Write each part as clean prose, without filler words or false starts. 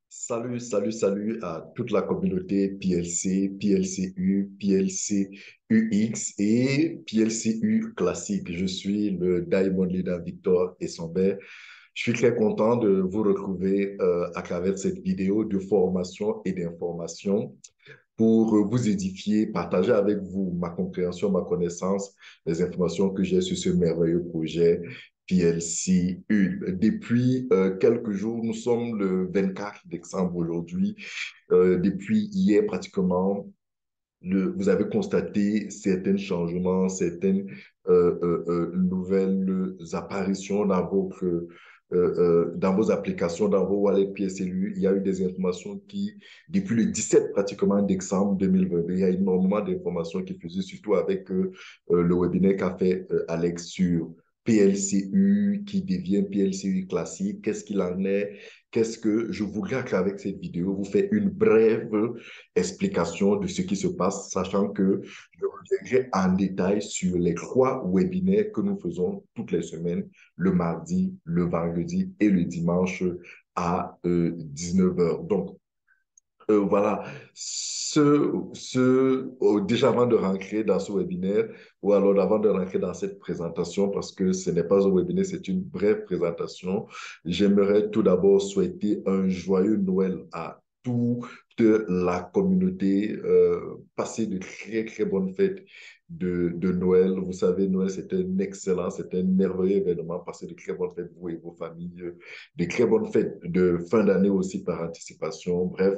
Salut à toute la communauté PLC, PLCU, PLCUX et PLCU classique. Je suis le Diamond Leader Victor Essambert. Je suis très content de vous retrouver à travers cette vidéo de formation et d'information pour vous édifier, partager avec vous ma compréhension, ma connaissance, les informations que j'ai sur ce merveilleux projet PLCU. Depuis quelques jours, nous sommes le 24 décembre aujourd'hui. Depuis hier, pratiquement, vous avez constaté certains changements, certaines nouvelles apparitions dans vos applications, dans vos wallets PSLU. Il y a eu des informations qui, depuis le 17 pratiquement décembre 2022, il y a énormément d'informations qui faisaient, surtout avec le webinaire qu'a fait Alex sur PLCU, qui devient PLCU classique. Qu'est-ce qu'il en est? Qu'est-ce que je voudrais qu'avec cette vidéo, vous faire une brève explication de ce qui se passe, sachant que je reviendrai en détail sur les trois webinaires que nous faisons toutes les semaines, le mardi, le vendredi et le dimanche à 19 heures. Donc, voilà, déjà avant de rentrer dans ce webinaire, ou alors avant de rentrer dans cette présentation, parce que ce n'est pas un webinaire, c'est une brève présentation, j'aimerais tout d'abord souhaiter un joyeux Noël à toute la communauté, passer de très bonnes fêtes de Noël. Vous savez, Noël, c'est un merveilleux événement, passer de très bonnes fêtes, vous et vos familles, de très bonnes fêtes de fin d'année aussi par anticipation. Bref,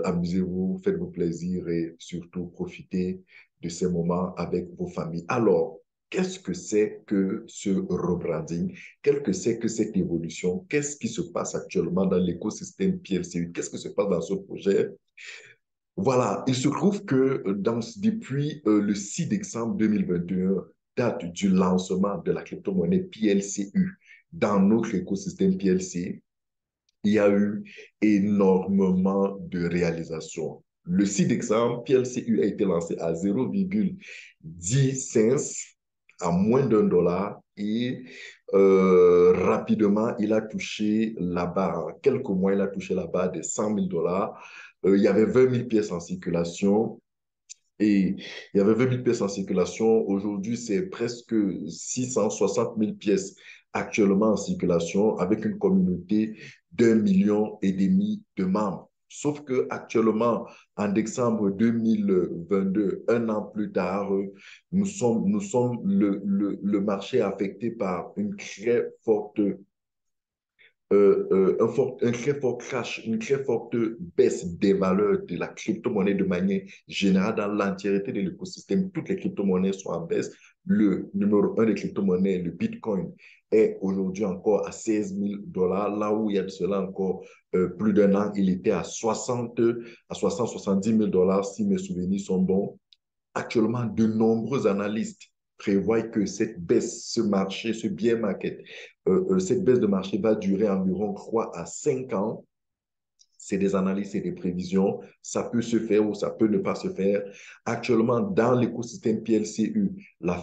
amusez-vous, faites-vous plaisir et surtout profitez de ces moments avec vos familles. Alors, qu'est-ce que c'est que ce rebranding? Qu'est-ce que c'est que cette évolution? Qu'est-ce qui se passe actuellement dans l'écosystème PLCU? Qu'est-ce qui se passe dans ce projet? Voilà, il se trouve que depuis le 6 décembre 2021, date du lancement de la crypto-monnaie PLCU dans notre écosystème PLC, il y a eu énormément de réalisations. Le 6 décembre, PLCU a été lancé à 0,10 cents, à moins d'1 dollar, et rapidement, il a touché la barre. En quelques mois, il a touché la barre des 100 000 dollars. Il y avait 20 000 pièces en circulation. Et il y avait 20 000 pièces en circulation. Aujourd'hui, c'est presque 660 000 pièces actuellement en circulation avec une communauté d'1,5 million de membres. Sauf que actuellement, en décembre 2022, un an plus tard, nous sommes le marché affecté par une très forte un très fort crash, une très forte baisse des valeurs de la crypto-monnaie de manière générale dans l'entièreté de l'écosystème. Toutes les crypto-monnaies sont en baisse. Le numéro un des crypto-monnaies, le Bitcoin, est aujourd'hui encore à 16 000 dollars, là où il y a de cela encore plus d'un an, il était à 70 000 dollars, si mes souvenirs sont bons. Actuellement, de nombreux analystes prévoient que cette baisse, ce marché, ce bear market, cette baisse de marché va durer environ 3 à 5 ans. C'est des analyses et des prévisions. Ça peut se faire ou ça peut ne pas se faire. Actuellement, dans l'écosystème PLCU, la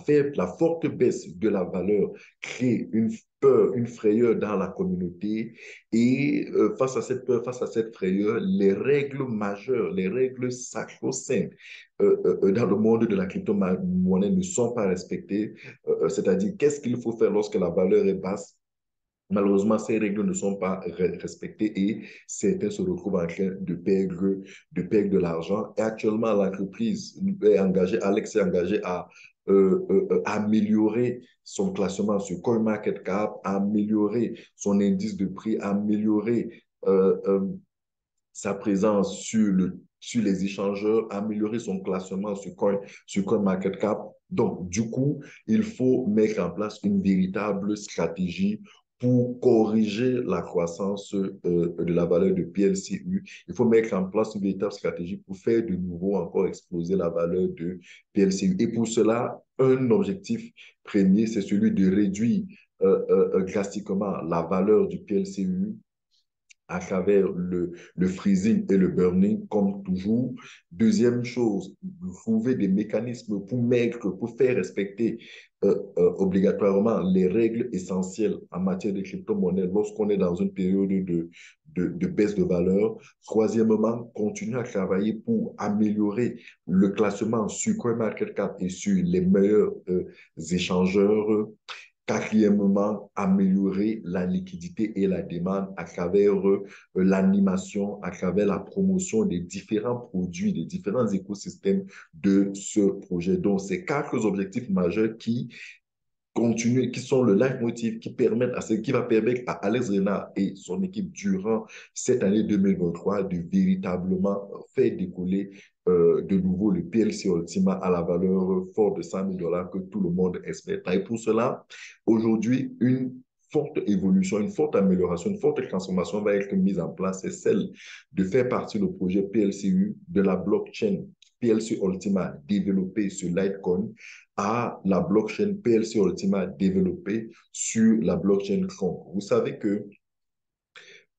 forte baisse de la valeur crée une peur, une frayeur dans la communauté. Et face à cette peur, face à cette frayeur, les règles majeures, les règles sacro-saintes dans le monde de la crypto-monnaie ne sont pas respectées. C'est-à-dire, qu'est-ce qu'il faut faire lorsque la valeur est basse? Malheureusement, ces règles ne sont pas respectées et certains se retrouvent en train de perdre de l'argent. Et actuellement, l'entreprise est engagée, Alex est engagé à améliorer son classement sur CoinMarketCap, à améliorer son indice de prix, à améliorer sa présence sur les échangeurs, améliorer son classement sur CoinMarketCap. Donc, du coup, il faut mettre en place une véritable stratégie pour corriger la croissance de la valeur de PLCU. Il faut mettre en place une véritable stratégie pour faire de nouveau encore exploser la valeur de PLCU. Et pour cela, un objectif premier, c'est celui de réduire drastiquement la valeur du PLCU à travers le freezing et le burning, comme toujours. Deuxième chose, trouver des mécanismes pour mettre, pour faire respecter obligatoirement les règles essentielles en matière de crypto-monnaie lorsqu'on est dans une période de baisse de valeur. Troisièmement, continuer à travailler pour améliorer le classement sur CoinMarketCap et sur les meilleurs échangeurs. Quatrièmement, améliorer la liquidité et la demande à travers l'animation, à travers la promotion des différents produits, des différents écosystèmes de ce projet. Donc, c'est quatre objectifs majeurs qui continuer, qui sont le leitmotiv qui permettent à ce qui va permettre à Alex Renard et son équipe durant cette année 2023 de véritablement faire décoller de nouveau le PLC Ultima à la valeur forte de 100 000 dollars que tout le monde espère. Et pour cela, aujourd'hui, une forte évolution, une forte amélioration, une forte transformation va être mise en place. C'est celle de faire partie du projet PLCU de la blockchain PLC Ultima développée sur Litecoin à la blockchain PLC Ultima développée sur la blockchain Tron. Vous savez que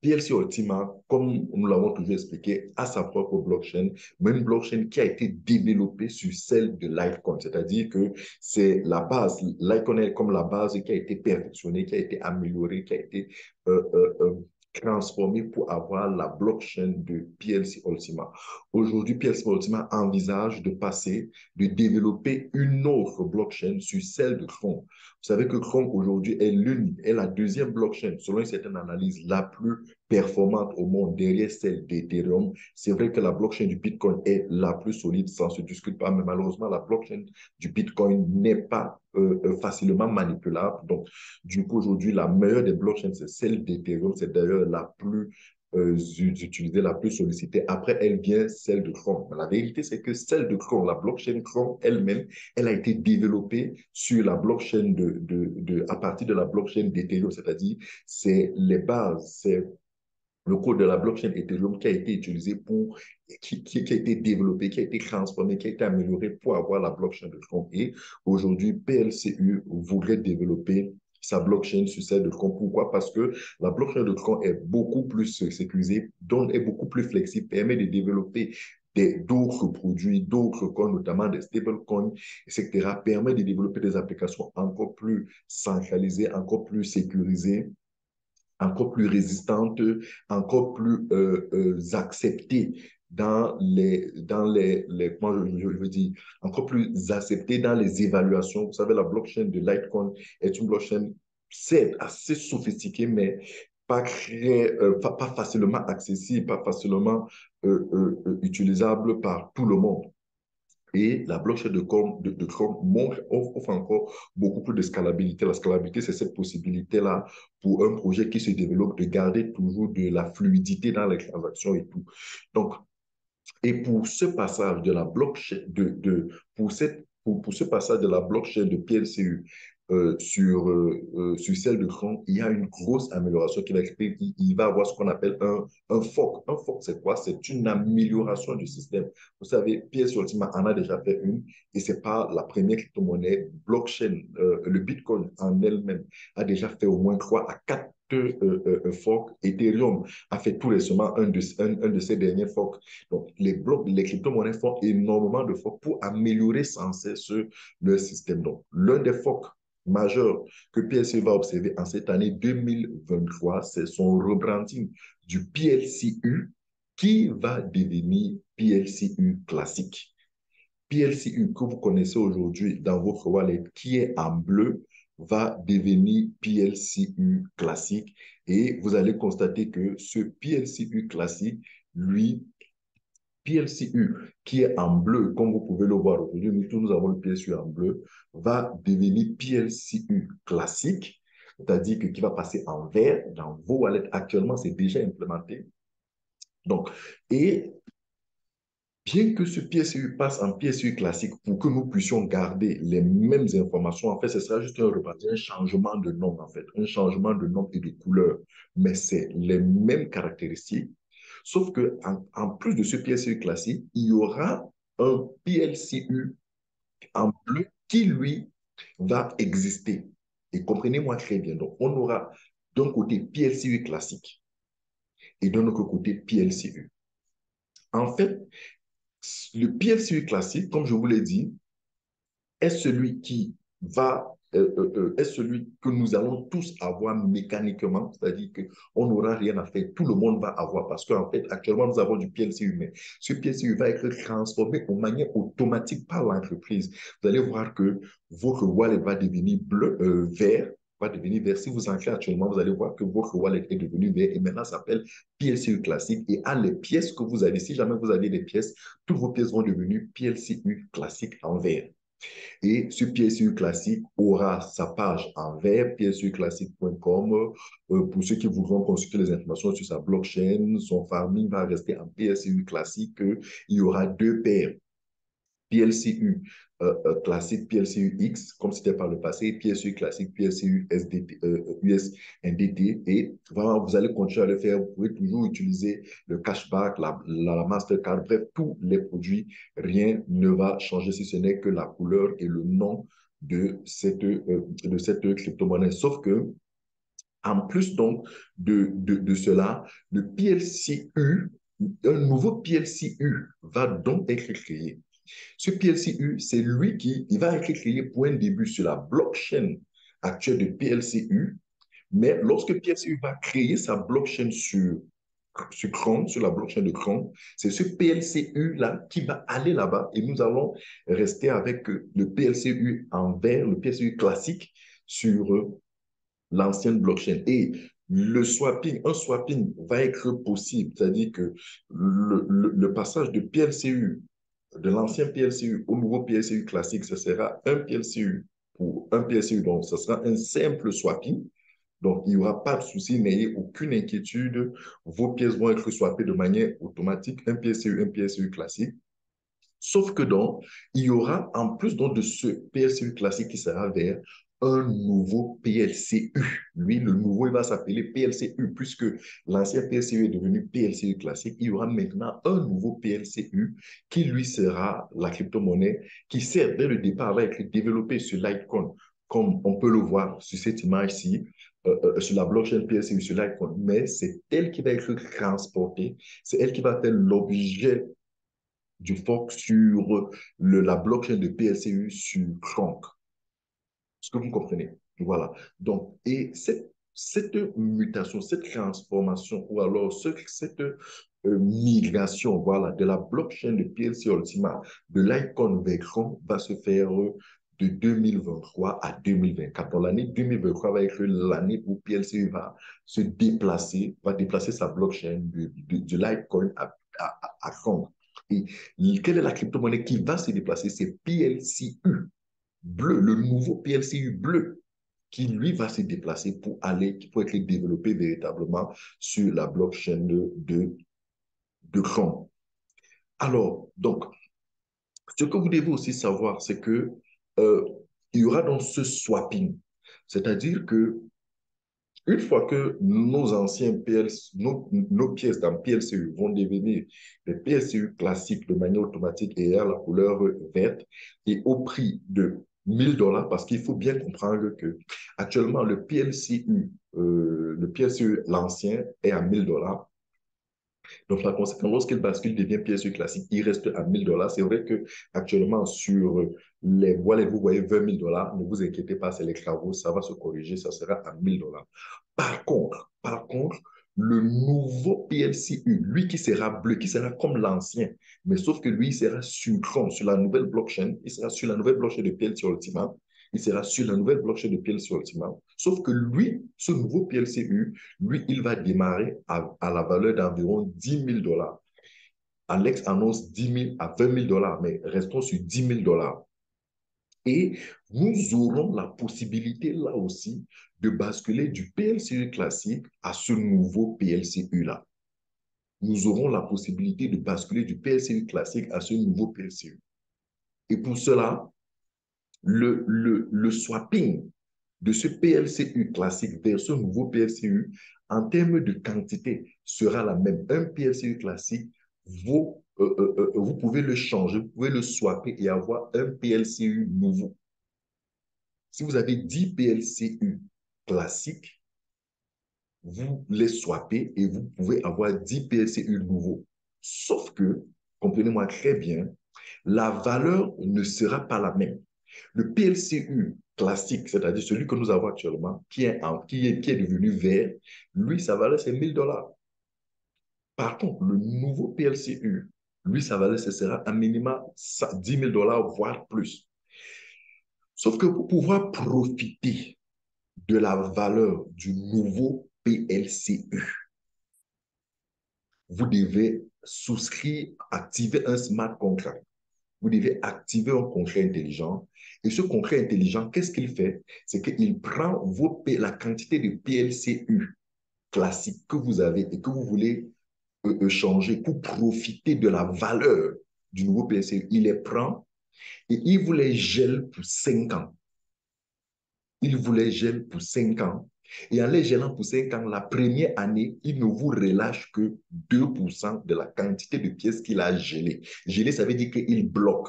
PLC Ultima, comme nous l'avons toujours expliqué, a sa propre blockchain, mais une blockchain qui a été développée sur celle de Litecoin, c'est-à-dire que c'est la base, Litecoin est comme la base qui a été perfectionnée, qui a été améliorée, qui a été euh, euh, euh, transformée pour avoir la blockchain de PLC Ultima. Aujourd'hui, PLC Ultima envisage de passer, de développer une autre blockchain sur celle de Tron. Vous savez que Tron aujourd'hui est la deuxième blockchain, selon une certaine analyse, la plus performante au monde derrière celle d'Ethereum. C'est vrai que la blockchain du Bitcoin est la plus solide, ça ne se discute pas, mais malheureusement, la blockchain du Bitcoin n'est pas facilement manipulable. Donc, du coup, aujourd'hui, la meilleure des blockchains, c'est celle d'Ethereum. C'est d'ailleurs la plus utilisée, la plus sollicitée. Après, elle vient celle de Tron. Mais la vérité, c'est que celle de Tron, la blockchain Tron elle-même, elle a été développée sur la blockchain à partir de la blockchain d'Ethereum, c'est-à-dire c'est les bases, c'est le code de la blockchain Ethereum qui a été utilisé qui a été développé, qui a été transformé, qui a été amélioré pour avoir la blockchain de Tron. Et aujourd'hui, PLCU voudrait développer sa blockchain sur celle de Tron. Pourquoi? Parce que la blockchain de Tron est beaucoup plus sécurisée, donc est beaucoup plus flexible, permet de développer d'autres produits, d'autres coins, notamment des stablecoins, etc., permet de développer des applications encore plus centralisées, encore plus sécurisées, encore plus résistantes, encore plus acceptées comment je veux dire, encore plus acceptées dans les évaluations. Vous savez, la blockchain de Litecoin est une blockchain, c'est assez sophistiquée, mais pas facilement accessible, pas facilement utilisable par tout le monde. Et la blockchain de Chrome offre encore beaucoup plus de scalabilité. La scalabilité, c'est cette possibilité-là pour un projet qui se développe de garder toujours de la fluidité dans les transactions et tout. Donc, et pour ce passage de la blockchain, pour ce passage de la blockchain de PLCU sur celle de Chrome, il y a une grosse amélioration qui va être il va avoir ce qu'on appelle un fork. Un fork, c'est quoi? C'est une amélioration du système. Vous savez, PLC Ultima en a déjà fait une et c'est pas la première crypto-monnaie. Blockchain, le Bitcoin en elle-même a déjà fait au moins 3 à 4 forks. Ethereum a fait tout récemment un de ces derniers forks. Donc, les crypto-monnaies font énormément de forks pour améliorer sans cesse leur système. Donc, l'un des forks majeurs que PLC va observer en cette année 2023, c'est son rebranding du PLCU qui va devenir PLCU classique. PLCU que vous connaissez aujourd'hui dans votre wallet, qui est en bleu, va devenir PLCU classique. Et vous allez constater que ce PLCU classique, lui, PLCU qui est en bleu, comme vous pouvez le voir aujourd'hui, nous tous nous avons le PLCU en bleu, va devenir PLCU classique, c'est-à-dire que qui va passer en vert dans vos wallets. Actuellement, c'est déjà implémenté. Donc, et bien que ce PSU passe en PSU classique pour que nous puissions garder les mêmes informations, en fait, ce sera juste un changement de nom, en fait, un changement de nom et de couleur. Mais c'est les mêmes caractéristiques, sauf que en plus de ce PSU classique, il y aura un PLCU en bleu qui, lui, va exister. Et comprenez-moi très bien. Donc, on aura d'un côté PLCU classique et d'un autre côté PLCU. En fait, le PLCU classique, comme je vous l'ai dit, est celui qui est celui que nous allons tous avoir mécaniquement, c'est-à-dire qu'on n'aura rien à faire, tout le monde va avoir, parce qu'en fait, actuellement, nous avons du PLCU, mais ce PLCU va être transformé de manière automatique par l'entreprise. Vous allez voir que votre wallet va devenir vert, va devenir vert. Si vous entrez actuellement, vous allez voir que votre wallet est devenu vert et maintenant ça s'appelle PLCU classique. Et à les pièces que vous avez, si jamais vous avez des pièces, toutes vos pièces vont devenir PLCU classique en vert. Et ce PSU classique aura sa page en vert, psuclassique.com. Pour ceux qui voudront consulter les informations sur sa blockchain, son farming va rester en PSU classique. Il y aura deux paires. PLCU classique, PLCU X, comme c'était par le passé, PSU classique, PLCU SDT, USNDT. Et vraiment, vous allez continuer à le faire. Vous pouvez toujours utiliser le cashback, la Mastercard, bref, tous les produits. Rien ne va changer si ce n'est que la couleur et le nom de cette crypto-monnaie. Sauf que, en plus donc de cela, le PLCU, un nouveau PLCU va donc être créé. Ce PLCU, c'est lui qui il va être créé pour un début sur la blockchain actuelle de PLCU, mais lorsque PLCU va créer sa blockchain sur Chrome, sur la blockchain de Chrome, c'est ce PLCU-là qui va aller là-bas et nous allons rester avec le PLCU en vert, le PLCU classique sur l'ancienne blockchain. Et un swapping va être possible, c'est-à-dire que le passage de PLCU de l'ancien PLCU au nouveau PLCU classique, ce sera un PLCU pour un PLCU. Donc, ce sera un simple swapping. Donc, il n'y aura pas de souci, n'ayez aucune inquiétude. Vos pièces vont être swappées de manière automatique, un PLCU classique. Sauf que donc, il y aura, en plus donc de ce PLCU classique qui sera vert, un nouveau PLCU. Lui, le nouveau, il va s'appeler PLCU, puisque l'ancien PLCU est devenu PLCU classique. Il y aura maintenant un nouveau PLCU qui, lui, sera la crypto-monnaie qui sert dès le départ, va être développée sur Litecoin, comme on peut le voir sur cette image-ci, sur la blockchain PLCU, sur Litecoin. Mais c'est elle qui va être transportée, c'est elle qui va faire l'objet du fork sur la blockchain de PLCU sur Cronk. Est-ce que vous comprenez? Voilà. Donc, et cette mutation, cette transformation, ou alors cette migration, voilà, de la blockchain de PLC Ultima, de l'icon vers Cronk, va se faire de 2023 à 2024. Donc, l'année 2023 va être l'année où PLC va se déplacer, va déplacer sa blockchain de Litecoin à Cronk. Et quelle est la crypto-monnaie qui va se déplacer? C'est PLCU bleu, le nouveau PLCU bleu, qui lui va se déplacer pour aller, pour être développé véritablement sur la blockchain de Chrome. Alors, donc, ce que vous devez aussi savoir, c'est que il y aura donc ce swapping. C'est-à-dire que une fois que nos anciens PLC, nos pièces dans PLCU vont devenir des PLCU classiques de manière automatique et à la couleur verte et au prix de 1000 $, parce qu'il faut bien comprendre que actuellement le PLCU, l'ancien, est à 1000 $. Donc, la conséquence, lorsqu'il bascule, devient PSU classique, il reste à 1000 $. C'est vrai qu'actuellement, sur les wallets, vous voyez 20 000 $. Ne vous inquiétez pas, c'est les travaux, ça va se corriger, ça sera à 1000 $. Par contre, le nouveau PLCU, lui qui sera bleu, qui sera comme l'ancien, mais sauf que lui, il sera sur la nouvelle blockchain, il sera sur la nouvelle blockchain de PLC Ultima, il sera sur la nouvelle blockchain de PLC Ultima, sauf que lui, ce nouveau PLCU, lui, il va démarrer à la valeur d'environ 10 000 $. Alex annonce 10 000 à 20 000 $, mais restons sur 10 000 $. Et nous aurons la possibilité là aussi de basculer du PLCU classique à ce nouveau PLCU-là. Nous aurons la possibilité de basculer du PLCU classique à ce nouveau PLCU. Et pour cela, le swapping de ce PLCU classique vers ce nouveau PLCU, en termes de quantité, sera la même. Un PLCU classique, vous pouvez le changer, vous pouvez le swapper et avoir un PLCU nouveau. Si vous avez 10 PLCU classiques, vous les swappez et vous pouvez avoir 10 PLCU nouveaux. Sauf que, comprenez-moi très bien, la valeur ne sera pas la même. Le PLCU classique, c'est-à-dire celui que nous avons actuellement, qui est devenu vert, lui, sa valeur, c'est 1000 $. Par contre, le nouveau PLCU, lui, sa valeur, ce sera un minimum 10 000 $, voire plus. Sauf que pour pouvoir profiter de la valeur du nouveau PLCU, vous devez souscrire, activer un smart contract. Vous devez activer un contrat intelligent. Et ce contrat intelligent, qu'est-ce qu'il fait? C'est qu'il prend la quantité de PLCU classique que vous avez et que vous voulez changer pour profiter de la valeur du nouveau PLCU. Il les prend et il vous les gèle pour 5 ans. Il vous les gèle pour 5 ans. Et en les gelant pour 5 ans, la première année, il ne vous relâche que 2% de la quantité de pièces qu'il a gelées. Gelé, ça veut dire qu'il bloque,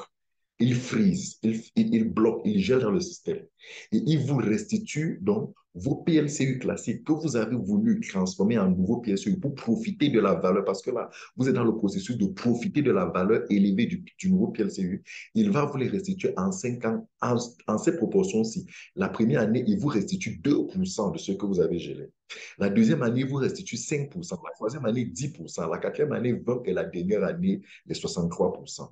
il freeze, il bloque, il gèle dans le système. Et il vous restitue donc vos PLCU classiques que vous avez voulu transformer en nouveaux PLCU pour profiter de la valeur, parce que là, vous êtes dans le processus de profiter de la valeur élevée du nouveau PLCU. Il va vous les restituer en 5 ans, en ces proportions-ci. La première année, il vous restitue 2% de ce que vous avez gelé. La deuxième année, il vous restitue 5%. La troisième année, 10%. La quatrième année, 20%. Et la dernière année, les 63%.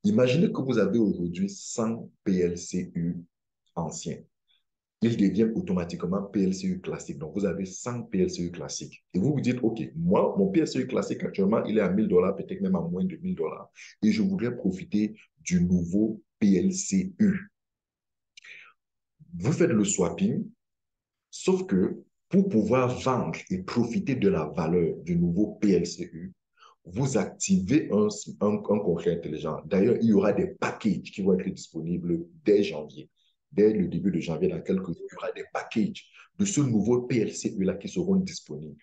Imaginez que vous avez aujourd'hui 100 PLCU anciens. Ils deviennent automatiquement PLCU classiques. Donc, vous avez 100 PLCU classiques. Et vous vous dites, OK, moi, mon PLCU classique actuellement, il est à 1000 $, peut-être même à moins de 1000 $. Et je voudrais profiter du nouveau PLCU. Vous faites le swapping, sauf que pour pouvoir vendre et profiter de la valeur du nouveau PLCU, vous activez un contrat intelligent. D'ailleurs, il y aura des packages qui vont être disponibles dès janvier. Dès le début de janvier, dans quelques jours, il y aura des packages de ce nouveau PLCU-là qui seront disponibles.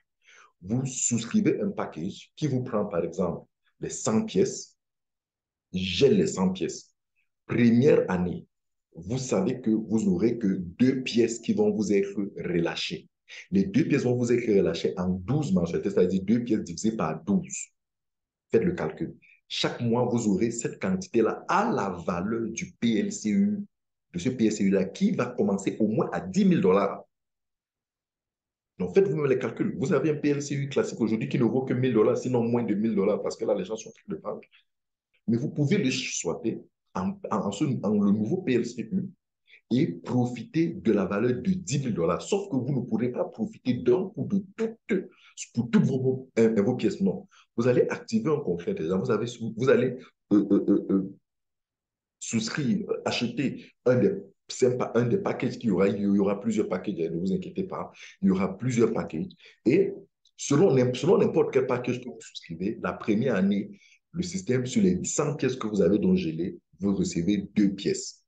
Vous souscrivez un package qui vous prend, par exemple, les 100 pièces, gèle les 100 pièces. Première année, vous savez que vous n'aurez que 2 pièces qui vont vous être relâchées. Les 2 pièces vont vous être relâchées en 12 mensualités, c'est-à-dire 2 pièces divisées par 12. Faites le calcul. Chaque mois, vous aurez cette quantité-là à la valeur du PLCU, de ce PLCU-là, qui va commencer au moins à 10 000 $. Donc, faites vous-même les calculs. Vous avez un PLCU classique aujourd'hui qui ne vaut que 1000 $, sinon moins de 1000 $, parce que là, les gens sont en train de prendre. Mais vous pouvez le swapper en le nouveau PLCU et profiter de la valeur de 10 000 $. Sauf que vous ne pourrez pas profiter d'un coup de pour toutes vos pièces. Non. Vous allez activer un contrat déjà. Vous allez euh, euh, euh, euh, souscrire, acheter un des packages qu'il y aura. Il y aura plusieurs packages, ne vous inquiétez pas. Il y aura plusieurs packages. Et selon n'importe quel package que vous souscrivez, la première année, le système, sur les 100 pièces que vous avez donc gelées, vous recevez 2 pièces.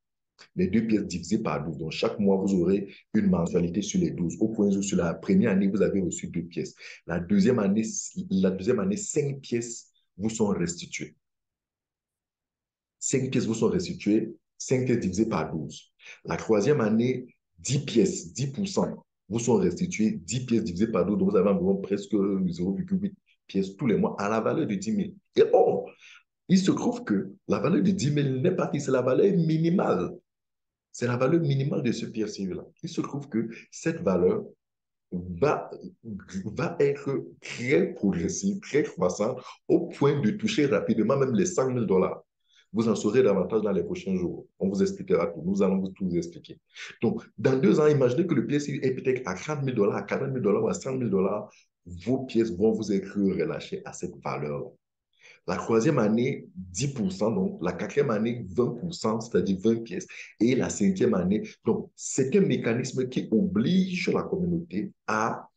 Les 2 pièces divisées par 12. Donc, chaque mois, vous aurez une mensualité sur les 12. Au point où, sur la première année, vous avez reçu 2 pièces. La deuxième année, 5 pièces vous sont restituées. 5 pièces vous sont restituées, 5 pièces divisées par 12. La troisième année, 10 pièces, 10% vous sont restituées, 10 pièces divisées par 12. Donc, vous avez environ presque 0,8 pièces tous les mois à la valeur de 10 000. Et or, il se trouve que la valeur de 10 000 n'est pas, c'est la valeur minimale. C'est la valeur minimale de ce PLCU-là. Il se trouve que cette valeur va, va être très progressive, très croissante, au point de toucher rapidement même les 100 000 $. Vous en saurez davantage dans les prochains jours. On vous expliquera tout. Nous allons vous tout vous expliquer. Donc, dans 2 ans, imaginez que le PLCU est peut-être à 30 000 $, à 40 000 $ ou à 100 000 $. Vos pièces vont vous être relâchées à cette valeur-là. La troisième année, 10%, donc la quatrième année, 20%, c'est-à-dire 20 pièces, et la cinquième année. Donc, c'est un mécanisme qui oblige la communauté à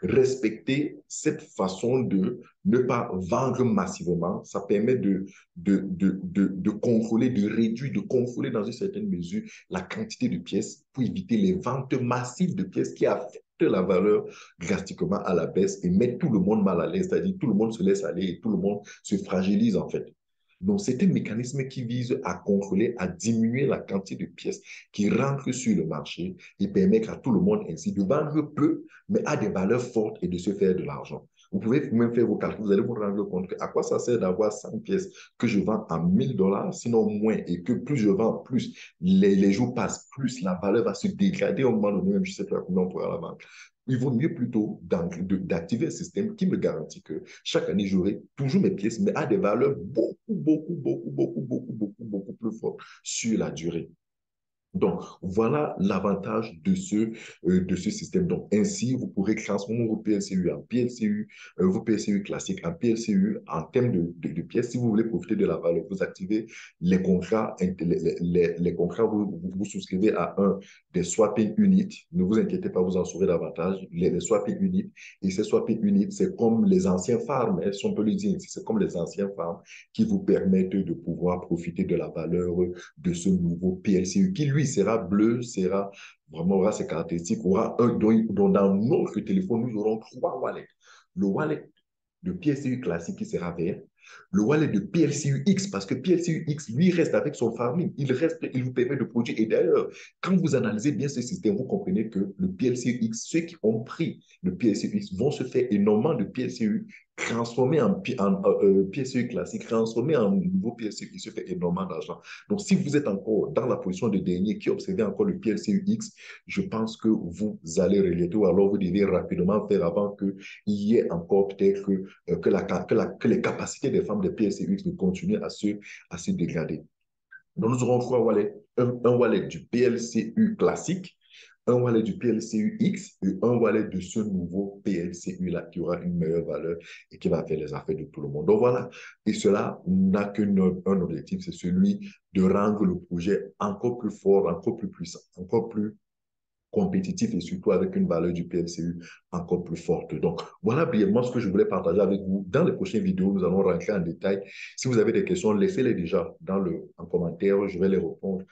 respecter cette façon de ne pas vendre massivement. Ça permet de contrôler, de réduire, de contrôler dans une certaine mesure la quantité de pièces pour éviter les ventes massives de pièces qui affectent la valeur drastiquement à la baisse et mettent tout le monde mal à l'aise, c'est-à-dire tout le monde se laisse aller et tout le monde se fragilise en fait. Donc, c'est un mécanisme qui vise à contrôler, à diminuer la quantité de pièces qui rentrent sur le marché et permettre à tout le monde ainsi de vendre peu, mais à des valeurs fortes et de se faire de l'argent. Vous pouvez même faire vos calculs, vous allez vous rendre compte que à quoi ça sert d'avoir 100 pièces que je vends à 1000 $, sinon moins, et que plus je vends, plus les jours passent, plus la valeur va se dégrader au moment donné, même je ne sais pas combien on pourra la vendre. Il vaut mieux plutôt d'activer un système qui me garantit que chaque année, j'aurai toujours mes pièces, mais à des valeurs beaucoup plus fortes sur la durée. Donc, voilà l'avantage de ce système. Donc, ainsi, vous pourrez transformer vos PLCU en PLCU, vos PLCU classiques en PLCU en termes de pièces. Si vous voulez profiter de la valeur, vous activez les contrats, les contrats, vous souscrivez à un des swapping units. Ne vous inquiétez pas, vous en saurez davantage. Les swapping units, et ces swapping units, c'est comme les anciens farms, hein, si on peut le dire, c'est comme les anciens farms qui vous permettent de pouvoir profiter de la valeur de ce nouveau PLCU qui, lui, sera bleu, sera vraiment aura ses caractéristiques, aura dont dans notre téléphone, nous aurons trois wallets. Le wallet de PLCU classique qui sera vert, le wallet de PLCU X, parce que PLCU X, lui, reste avec son farming. Il vous permet de produire. Et d'ailleurs, quand vous analysez bien ce système, vous comprenez que le PLCU X, ceux qui ont pris le PLCU X vont se faire énormément de PLCU transformé en PSU classique, transformé en nouveau PSU qui se fait énormément d'argent. Donc, si vous êtes encore dans la position de dernier qui observez encore le PLCU X, je pense que vous allez regretter ou alors vous devez rapidement faire avant qu'il y ait encore peut-être que les capacités des femmes de PSU X ne continuent à se dégrader. Donc, nous aurons trois wallets. Un wallet du PLCU classique, un wallet du PLCU X et un wallet de ce nouveau PLCU-là qui aura une meilleure valeur et qui va faire les affaires de tout le monde. Donc voilà, et cela n'a qu'un objectif, c'est celui de rendre le projet encore plus fort, encore plus puissant, encore plus compétitif et surtout avec une valeur du PLCU encore plus forte. Donc, voilà brièvement ce que je voulais partager avec vous. Dans les prochaines vidéos, nous allons rentrer en détail. Si vous avez des questions, laissez-les déjà en commentaire. Je vais les répondre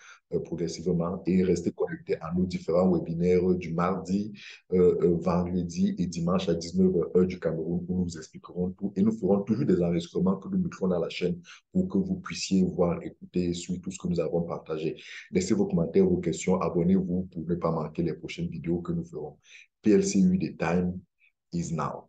progressivement et restez connectés à nos différents webinaires du mardi, vendredi et dimanche à 19h heure du Cameroun où nous vous expliquerons tout et nous ferons toujours des enregistrements que nous mettrons dans la chaîne pour que vous puissiez voir, écouter et suivre tout ce que nous avons partagé. Laissez vos commentaires, vos questions, abonnez-vous pour ne pas manquer les prochaines vidéos que nous ferons. PLCU, the time is now.